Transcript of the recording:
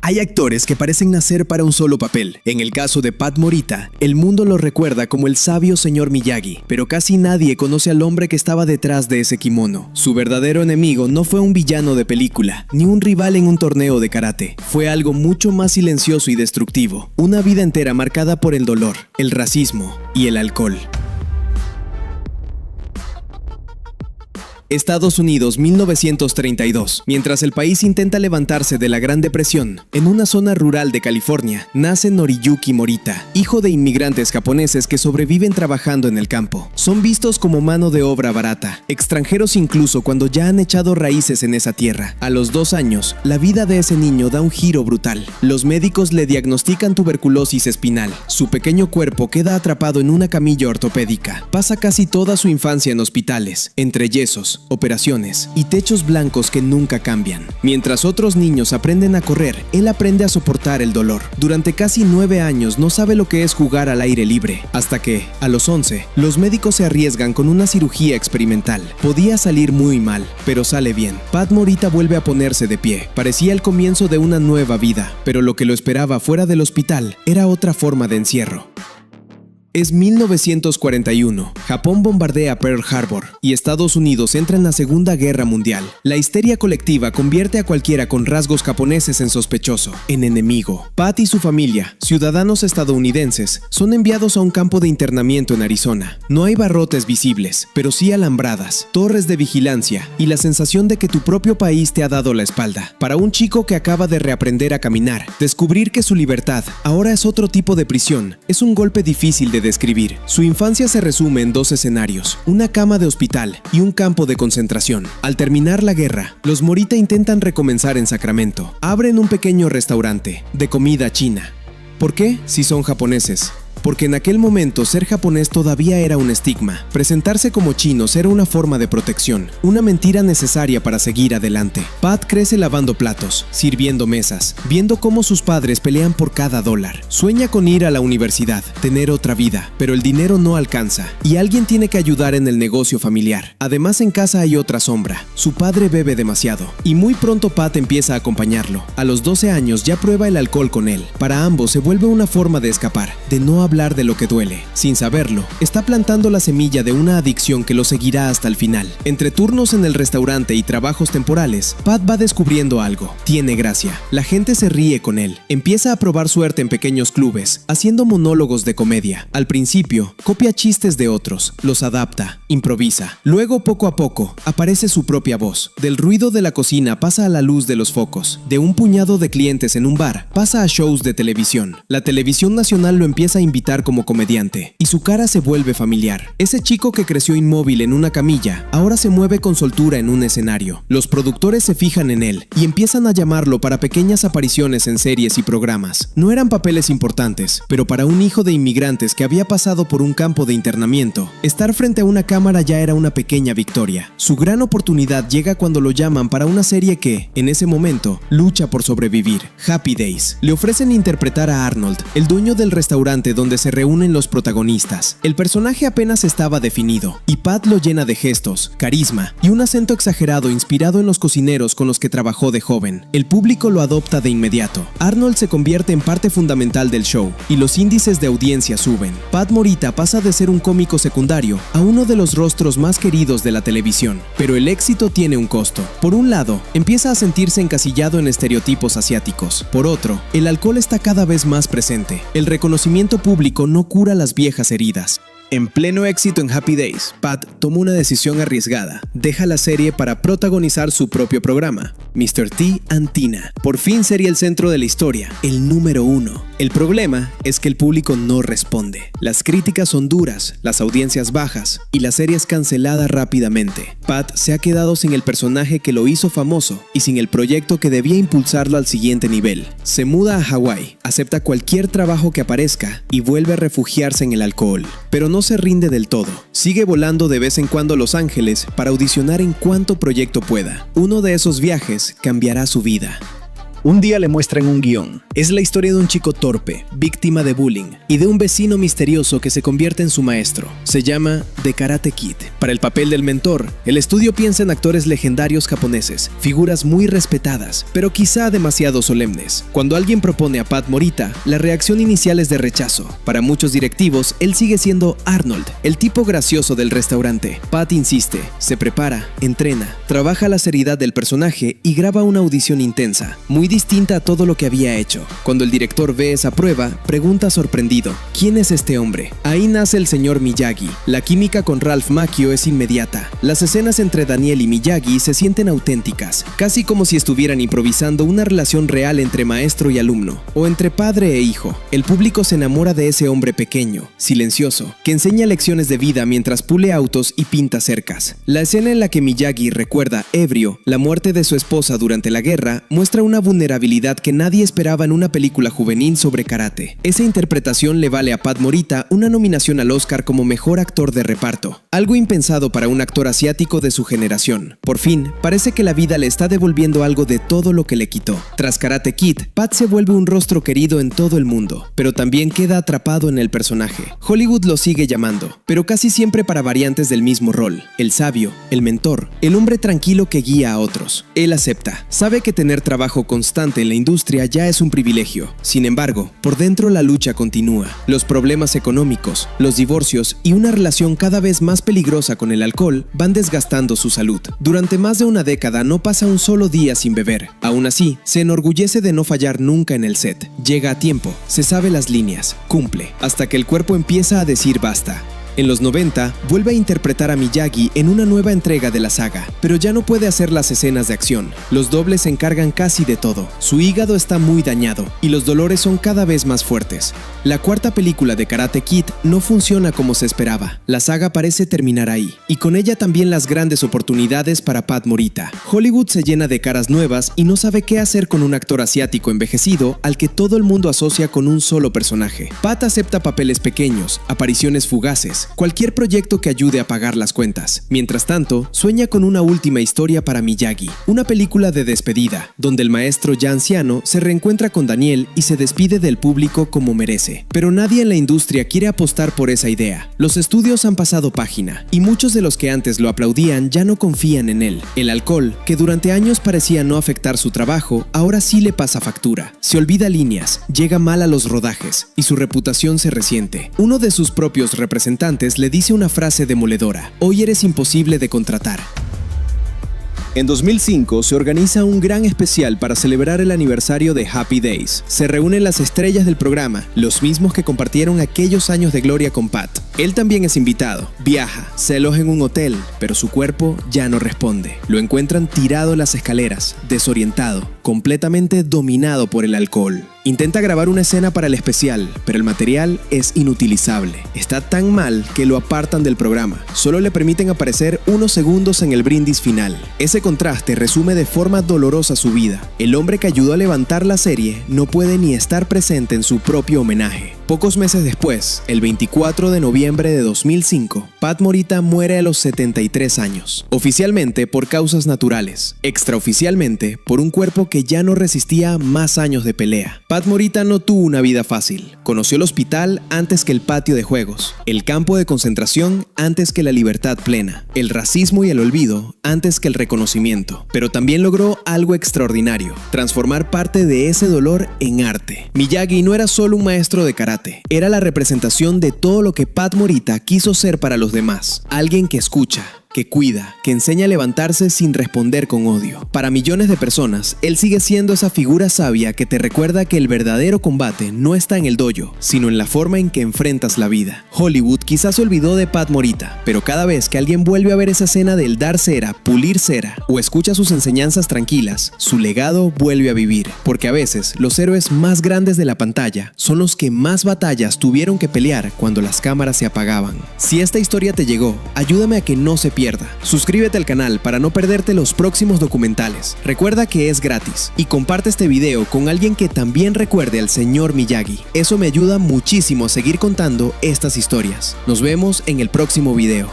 Hay actores que parecen nacer para un solo papel. En el caso de Pat Morita, el mundo lo recuerda como el sabio señor Miyagi, pero casi nadie conoce al hombre que estaba detrás de ese kimono. Su verdadero enemigo no fue un villano de película, ni un rival en un torneo de karate. Fue algo mucho más silencioso y destructivo. Una vida entera marcada por el dolor, el racismo y el alcohol. Estados Unidos, 1932. Mientras el país intenta levantarse de la Gran Depresión, en una zona rural de California, nace Noriyuki Morita, hijo de inmigrantes japoneses que sobreviven trabajando en el campo. Son vistos como mano de obra barata, extranjeros incluso cuando ya han echado raíces en esa tierra. A los 2 años, la vida de ese niño da un giro brutal. Los médicos le diagnostican tuberculosis espinal. Su pequeño cuerpo queda atrapado en una camilla ortopédica. Pasa casi toda su infancia en hospitales, entre yesos, operaciones y techos blancos que nunca cambian. Mientras otros niños aprenden a correr, él aprende a soportar el dolor. Durante casi 9 años no sabe lo que es jugar al aire libre, hasta que, a los 11, los médicos se arriesgan con una cirugía experimental. Podía salir muy mal, pero sale bien. Pat Morita vuelve a ponerse de pie. Parecía el comienzo de una nueva vida, pero lo que lo esperaba fuera del hospital era otra forma de encierro. Es 1941. Japón bombardea Pearl Harbor y Estados Unidos entra en la Segunda Guerra Mundial. La histeria colectiva convierte a cualquiera con rasgos japoneses en sospechoso, en enemigo. Pat y su familia, ciudadanos estadounidenses, son enviados a un campo de internamiento en Arizona. No hay barrotes visibles, pero sí alambradas, torres de vigilancia y la sensación de que tu propio país te ha dado la espalda. Para un chico que acaba de reaprender a caminar, descubrir que su libertad ahora es otro tipo de prisión es un golpe difícil de describir. Su infancia se resume en 2 escenarios, una cama de hospital y un campo de concentración. Al terminar la guerra, los Morita intentan recomenzar en Sacramento. Abren un pequeño restaurante de comida china. ¿Por qué? Si son japoneses. Porque en aquel momento ser japonés todavía era un estigma. Presentarse como chinos era una forma de protección, una mentira necesaria para seguir adelante. Pat crece lavando platos, sirviendo mesas, viendo cómo sus padres pelean por cada dólar. Sueña con ir a la universidad, tener otra vida, pero el dinero no alcanza y alguien tiene que ayudar en el negocio familiar. Además, en casa hay otra sombra. Su padre bebe demasiado y muy pronto Pat empieza a acompañarlo. A los 12 años ya prueba el alcohol con él. Para ambos se vuelve una forma de escapar, de no hablar de lo que duele. Sin saberlo, está plantando la semilla de una adicción que lo seguirá hasta el final. Entre turnos en el restaurante y trabajos temporales, Pat va descubriendo algo. Tiene gracia. La gente se ríe con él. Empieza a probar suerte en pequeños clubes, haciendo monólogos de comedia. Al principio, copia chistes de otros, los adapta, improvisa. Luego, poco a poco, aparece su propia voz. Del ruido de la cocina pasa a la luz de los focos. De un puñado de clientes en un bar, pasa a shows de televisión. La televisión nacional lo empieza a invitar como comediante, y su cara se vuelve familiar. Ese chico que creció inmóvil en una camilla, ahora se mueve con soltura en un escenario. Los productores se fijan en él y empiezan a llamarlo para pequeñas apariciones en series y programas. No eran papeles importantes, pero para un hijo de inmigrantes que había pasado por un campo de internamiento, estar frente a una cámara ya era una pequeña victoria. Su gran oportunidad llega cuando lo llaman para una serie que, en ese momento, lucha por sobrevivir. Happy Days. Le ofrecen interpretar a Arnold, el dueño del restaurante donde se reúnen los protagonistas. El personaje apenas estaba definido, y Pat lo llena de gestos, carisma y un acento exagerado inspirado en los cocineros con los que trabajó de joven. El público lo adopta de inmediato. Arnold se convierte en parte fundamental del show, y los índices de audiencia suben. Pat Morita pasa de ser un cómico secundario a uno de los rostros más queridos de la televisión. Pero el éxito tiene un costo. Por un lado, empieza a sentirse encasillado en estereotipos asiáticos. Por otro, el alcohol está cada vez más presente. El reconocimiento público no cura las viejas heridas. En pleno éxito en Happy Days, Pat toma una decisión arriesgada. Deja la serie para protagonizar su propio programa, Mr. T and Tina. Por fin sería el centro de la historia, el número 1. El problema es que el público no responde. Las críticas son duras, las audiencias bajas y la serie es cancelada rápidamente. Pat se ha quedado sin el personaje que lo hizo famoso y sin el proyecto que debía impulsarlo al siguiente nivel. Se muda a Hawái, acepta cualquier trabajo que aparezca y vuelve a refugiarse en el alcohol. Pero no se rinde del todo. Sigue volando de vez en cuando a Los Ángeles para audicionar en cuanto proyecto pueda. Uno de esos viajes cambiará su vida. Un día le muestran un guión. Es la historia de un chico torpe, víctima de bullying, y de un vecino misterioso que se convierte en su maestro. Se llama The Karate Kid. Para el papel del mentor, el estudio piensa en actores legendarios japoneses, figuras muy respetadas, pero quizá demasiado solemnes. Cuando alguien propone a Pat Morita, la reacción inicial es de rechazo. Para muchos directivos, él sigue siendo Arnold, el tipo gracioso del restaurante. Pat insiste, se prepara, entrena, trabaja la seriedad del personaje y graba una audición intensa, muy distinta a todo lo que había hecho. Cuando el director ve esa prueba, pregunta sorprendido, ¿quién es este hombre? Ahí nace el señor Miyagi. La química con Ralph Macchio es inmediata. Las escenas entre Daniel y Miyagi se sienten auténticas, casi como si estuvieran improvisando una relación real entre maestro y alumno, o entre padre e hijo. El público se enamora de ese hombre pequeño, silencioso, que enseña lecciones de vida mientras pule autos y pinta cercas. La escena en la que Miyagi recuerda, ebrio, la muerte de su esposa durante la guerra, muestra una vulnerabilidad que nadie esperaba en una película juvenil sobre karate. Esa interpretación le vale a Pat Morita una nominación al Oscar como mejor actor de reparto, algo impensado para un actor asiático de su generación. Por fin, parece que la vida le está devolviendo algo de todo lo que le quitó. Tras Karate Kid, Pat se vuelve un rostro querido en todo el mundo, pero también queda atrapado en el personaje. Hollywood lo sigue llamando, pero casi siempre para variantes del mismo rol: el sabio, el mentor, el hombre tranquilo que guía a otros. Él acepta, sabe que tener trabajo constante en la industria ya es un privilegio. Sin embargo, por dentro la lucha continúa. Los problemas económicos, los divorcios y una relación cada vez más peligrosa con el alcohol van desgastando su salud. Durante más de una década no pasa un solo día sin beber. Aún así, se enorgullece de no fallar nunca en el set. Llega a tiempo, se sabe las líneas, cumple, hasta que el cuerpo empieza a decir basta. En los 90, vuelve a interpretar a Miyagi en una nueva entrega de la saga, pero ya no puede hacer las escenas de acción. Los dobles se encargan casi de todo. Su hígado está muy dañado y los dolores son cada vez más fuertes. La cuarta película de Karate Kid no funciona como se esperaba. La saga parece terminar ahí, y con ella también las grandes oportunidades para Pat Morita. Hollywood se llena de caras nuevas y no sabe qué hacer con un actor asiático envejecido al que todo el mundo asocia con un solo personaje. Pat acepta papeles pequeños, apariciones fugaces, cualquier proyecto que ayude a pagar las cuentas. Mientras tanto, sueña con una última historia para Miyagi, una película de despedida, donde el maestro ya anciano se reencuentra con Daniel y se despide del público como merece. Pero nadie en la industria quiere apostar por esa idea. Los estudios han pasado página, y muchos de los que antes lo aplaudían ya no confían en él. El alcohol, que durante años parecía no afectar su trabajo, ahora sí le pasa factura. Se olvida líneas, llega mal a los rodajes, y su reputación se resiente. Uno de sus propios representantes le dice una frase demoledora: hoy eres imposible de contratar. En 2005 se organiza un gran especial para celebrar el aniversario de Happy Days. Se reúnen las estrellas del programa, los mismos que compartieron aquellos años de gloria con Pat. Él también es invitado, viaja, se aloja en un hotel, pero su cuerpo ya no responde. Lo encuentran tirado en las escaleras, desorientado, completamente dominado por el alcohol. Intenta grabar una escena para el especial, pero el material es inutilizable. Está tan mal que lo apartan del programa. Solo le permiten aparecer unos segundos en el brindis final. Ese contraste resume de forma dolorosa su vida. El hombre que ayudó a levantar la serie no puede ni estar presente en su propio homenaje. Pocos meses después, el 24 de noviembre de 2005, Pat Morita muere a los 73 años. Oficialmente por causas naturales, extraoficialmente por un cuerpo que ya no resistía más años de pelea. Pat Morita no tuvo una vida fácil. Conoció el hospital antes que el patio de juegos, el campo de concentración antes que la libertad plena, el racismo y el olvido antes que el reconocimiento. Pero también logró algo extraordinario: transformar parte de ese dolor en arte. Miyagi no era solo un maestro de karate, era la representación de todo lo que Pat Morita quiso ser para los demás. Alguien que escucha, que cuida, que enseña a levantarse sin responder con odio. Para millones de personas, él sigue siendo esa figura sabia que te recuerda que el verdadero combate no está en el dojo, sino en la forma en que enfrentas la vida. Hollywood quizás se olvidó de Pat Morita, pero cada vez que alguien vuelve a ver esa escena del dar cera, pulir cera, o escucha sus enseñanzas tranquilas, su legado vuelve a vivir. Porque a veces, los héroes más grandes de la pantalla son los que más batallas tuvieron que pelear cuando las cámaras se apagaban. Si esta historia te llegó, ayúdame a que no se pierda. Suscríbete al canal para no perderte los próximos documentales. Recuerda que es gratis y comparte este video con alguien que también recuerde al señor Miyagi. Eso me ayuda muchísimo a seguir contando estas historias. Nos vemos en el próximo video.